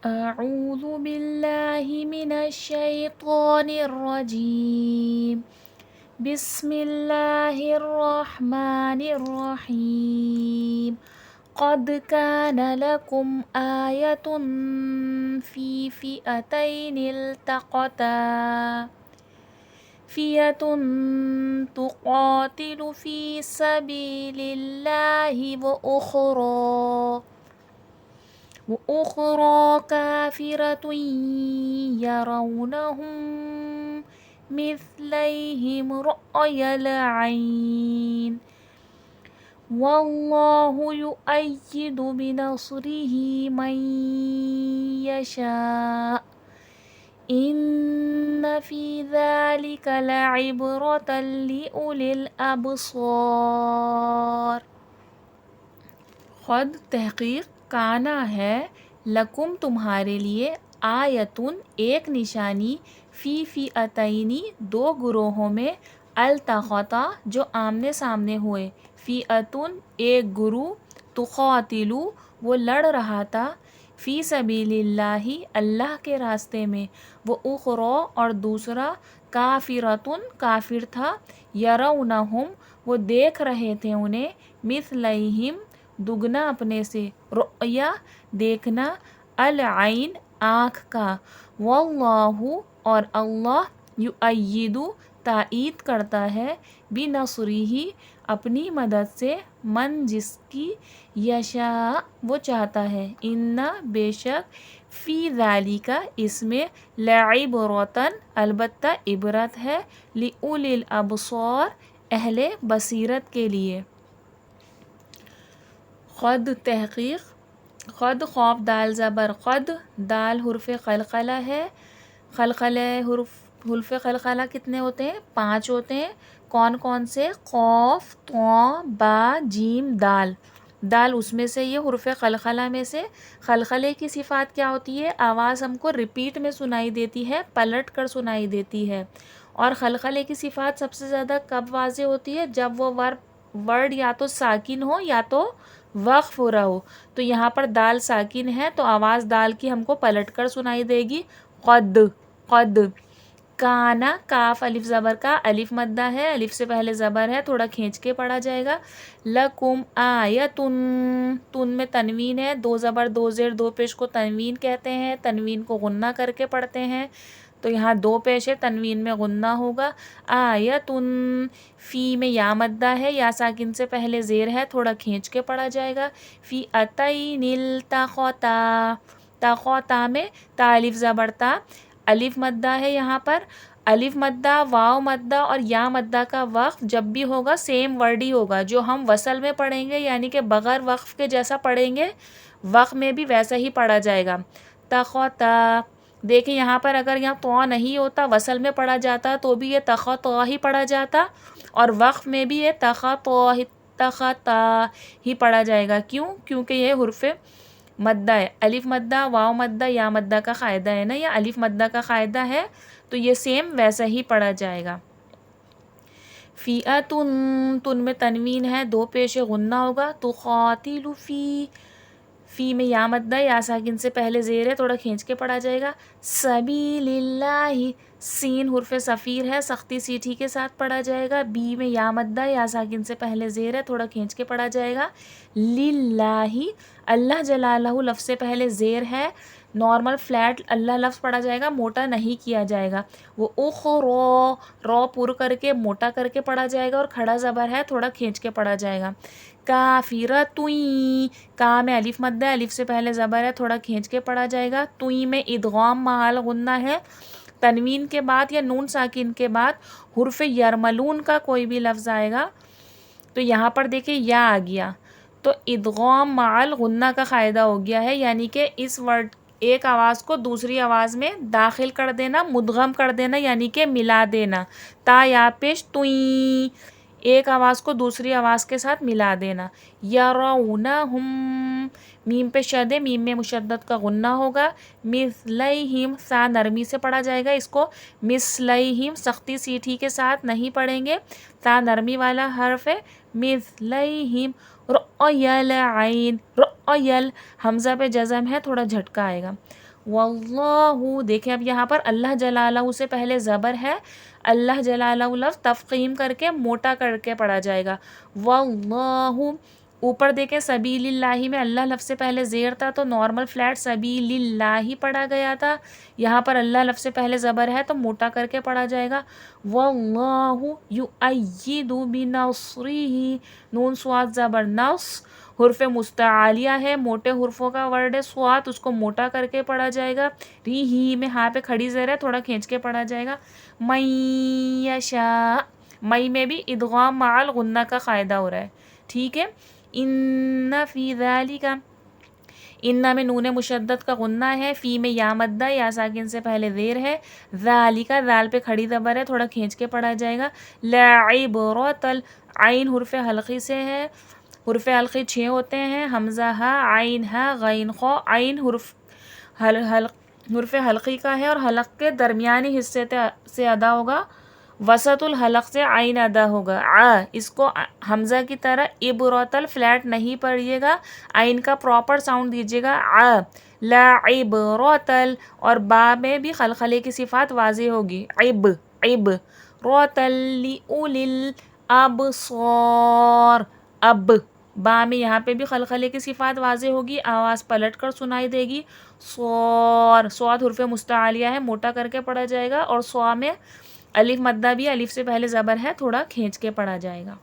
أعوذ بالله من الشيطان الرجيم بسم الله الرحمن الرحيم قد كان لكم آية في فئتين التقتا فئة تقاتل في سبيل الله وأخرى كافرة يرونهم مثليهم رأي العين والله يؤيد بنصره من يشاء إن في ذلك لعبرة لأولي الأبصار. خود تحقیق کانا ہے لکم تمہارے لیے آیتن ایک نشانی فی فئتینی دو گروہوں میں التقطا جو آمنے سامنے ہوئے فئتن ایک گروہ تقاتلو وہ لڑ رہا تھا فی سبیل اللہ اللہ کے راستے میں وہ اخرى اور دوسرا کافرتن کافر تھا یرونہم وہ دیکھ رہے تھے انہیں مثلیہم دگنا اپنے سے رؤیا دیکھنا العین آنکھ کا واللہ اور اللہ یؤید تائید کرتا ہے بنصرہ اپنی مدد سے من جس کی یشاء وہ چاہتا ہے ان بے شک فی ذالک اس میں لعبرۃ البتہ عبرت ہے لأولی الابصار اہل بصیرت کے لیے. خود تحقیق خود خوف دال زبر خود دال حرف قلقلہ ہے. قلقلہ حرف قلقلہ کتنے ہوتے ہیں؟ 5 ہوتے ہیں. کون کون سے؟ قاف، طا، با، جیم، دال. دال اس میں سے یہ حرف قلقلہ میں سے. قلقلے کی صفات کیا ہوتی ہے؟ آواز ہم کو ریپیٹ میں سنائی دیتی ہے، پلٹ کر سنائی دیتی ہے. اور قلقلے کی صفات سب سے زیادہ کب واضح ہوتی ہے؟ جب وہ ورڈ یا تو ساکن ہو یا تو وقف ہو رہا ہو. تو یہاں پر دال ساکن ہے تو آواز دال کی ہم کو پلٹ کر سنائی دے گی. قد قد. کانا کاف الف زبر کا الف مدہ ہے، الف سے پہلے زبر ہے، تھوڑا کھینچ کے پڑھا جائے گا. لکم آیتن تن میں تنوین ہے، 2 زبر 2 زیر 2 پیش کو تنوین کہتے ہیں. تنوین کو غنہ کر کے پڑھتے ہیں تو یہاں 2 پیش ہے، تنوین میں غنہ ہوگا. آیتن فی میں یا مدہ ہے، یا ساکن سے پہلے زیر ہے، تھوڑا کھینچ کے پڑھا جائے گا. فی اتین التقطا تقطا میں تا الف زبر تا الف مدہ ہے. یہاں پر الف مدہ، واو مدہ اور یا مدہ کا وقف جب بھی ہوگا سیم ورڈ ہی ہوگا. جو ہم وصل میں پڑھیں گے یعنی کہ بغیر وقف کے جیسا پڑھیں گے وقف میں بھی ویسا ہی پڑھا جائے گا. تقطا. دیکھیں یہاں پر اگر یہاں تو نہیں ہوتا وصل میں پڑھا جاتا تو بھی یہ تقطا ہی پڑھا جاتا، اور وقف میں بھی یہ تقطا ہی پڑھا جائے گا. کیوں؟ کیونکہ یہ حرف مدہ ہے. الف مدہ، واو مدہ، یا مدہ کا قاعدہ ہے نا، یا الف مدہ کا قاعدہ ہے تو یہ سیم ویسا ہی پڑھا جائے گا. فیئتن تن میں تنوین ہے، 2 پیش غنہ ہوگا. تقاتل فی میں یا مدہ، یا ساکن سے پہلے زیر ہے، تھوڑا کھینچ کے پڑھا جائے گا. سبیل اللہ سین حرف صفیر ہے، سختی سیٹھی کے ساتھ پڑھا جائے گا. بی میں یا مدہ، یا ساکن سے پہلے زیر ہے، تھوڑا کھینچ کے پڑھا جائے گا. للہ اللہ جلالہ لفظ سے پہلے زیر ہے، نارمل فلیٹ اللہ لفظ پڑھا جائے گا، موٹا نہیں کیا جائے گا. وہ رو پر کر کے موٹا کر کے پڑھا جائے گا، اور کھڑا زبر ہے تھوڑا کھینچ کے پڑھا جائے گا. کافرتوئیں کا میں الف مدہ ہے، الف سے پہلے زبر ہے، تھوڑا کھینچ کے پڑھا جائے گا. توئیں میں ادغام محال غنہ ہے، تنوین کے بعد یا نون ساکن کے بعد حرف یرملون کا کوئی بھی لفظ آئے گا تو یہاں پر دیکھیں یا آ گیا تو ادغام مع غنہ کا قاعدہ ہو گیا ہے، یعنی کہ اس ورڈ ایک آواز کو دوسری آواز میں داخل کر دینا، مدغم کر دینا، یعنی کہ ملا دینا. تا یا پیش توئیں ایک آواز کو دوسری آواز کے ساتھ ملا دینا. یرونہم میم پہ شد ہے، میم میں مشدد کا غنہ ہوگا. مثلیہم سا نرمی سے پڑھا جائے گا، اس کو مثلیہم سختی سیٹھی کے ساتھ نہیں پڑھیں گے، تا نرمی والا حرف ہے. مثلیہم رؤی العین رؤیل حمزہ پہ جزم ہے، تھوڑا جھٹکا آئے گا. واللہ، دیکھیں اب یہاں پر اللہ جلالہ سے پہلے زبر ہے، اللہ جلالہ لفظ تفخیم کر کے موٹا کر کے پڑھا جائے گا، واللہ. اوپر دیکھیں سبیل اللہ میں اللہ لفظ سے پہلے زیر تھا تو نارمل فلیٹ سبیل اللہ پڑھا گیا تھا، یہاں پر اللہ لفظ سے پہلے زبر ہے تو موٹا کر کے پڑھا جائے گا، واللہ یؤید بنصرہ، نون صاد زبر نص، حرف مستعالیہ ہے، موٹے حرفوں کا ورڈ ہے سوات، اس کو موٹا کر کے پڑھا جائے گا، ری ہی میں ہاں پہ کھڑی زیر ہے، تھوڑا کھینچ کے پڑھا جائے گا، من یشاء، مئی میں بھی ادغام مع الغنہ کا قاعدہ ہو رہا ہے، ٹھیک ہے. ان فی ذالک، ان میں نون مشدد کا غنہ ہے، فی میں یا مدہ یا ساکن سے پہلے زیر ہے، ذالک ذال پہ کھڑی زبر ہے، تھوڑا کھینچ کے پڑھا جائے گا، لعبرۃ، عین حرف حلقی سے ہے، حرف حلقی 6 ہوتے ہیں، حمزہ ہا، عین ہا، غین خو، عین حرف حلقی کا ہے اور حلق کے درمیانی حصے سے ادا ہوگا، وسط الحلق سے عین ادا ہوگا، اس کو حمزہ کی طرح عبرۃ فلیٹ نہیں پڑھیے گا، عین کا پراپر ساؤنڈ دیجیے گا، لعبرۃ، اور با میں بھی خلخلے کی صفات واضح ہوگی، رۃ لأولی الابصار، اب با میں یہاں پہ بھی خلخلے کی صفات واضح ہوگی، آواز پلٹ کر سنائی دے گی، صاد حرف مستعالیہ ہے، موٹا کر کے پڑھا جائے گا، اور صا میں الف مدہ بھی، الف سے پہلے زبر ہے، تھوڑا کھینچ کے پڑھا جائے گا.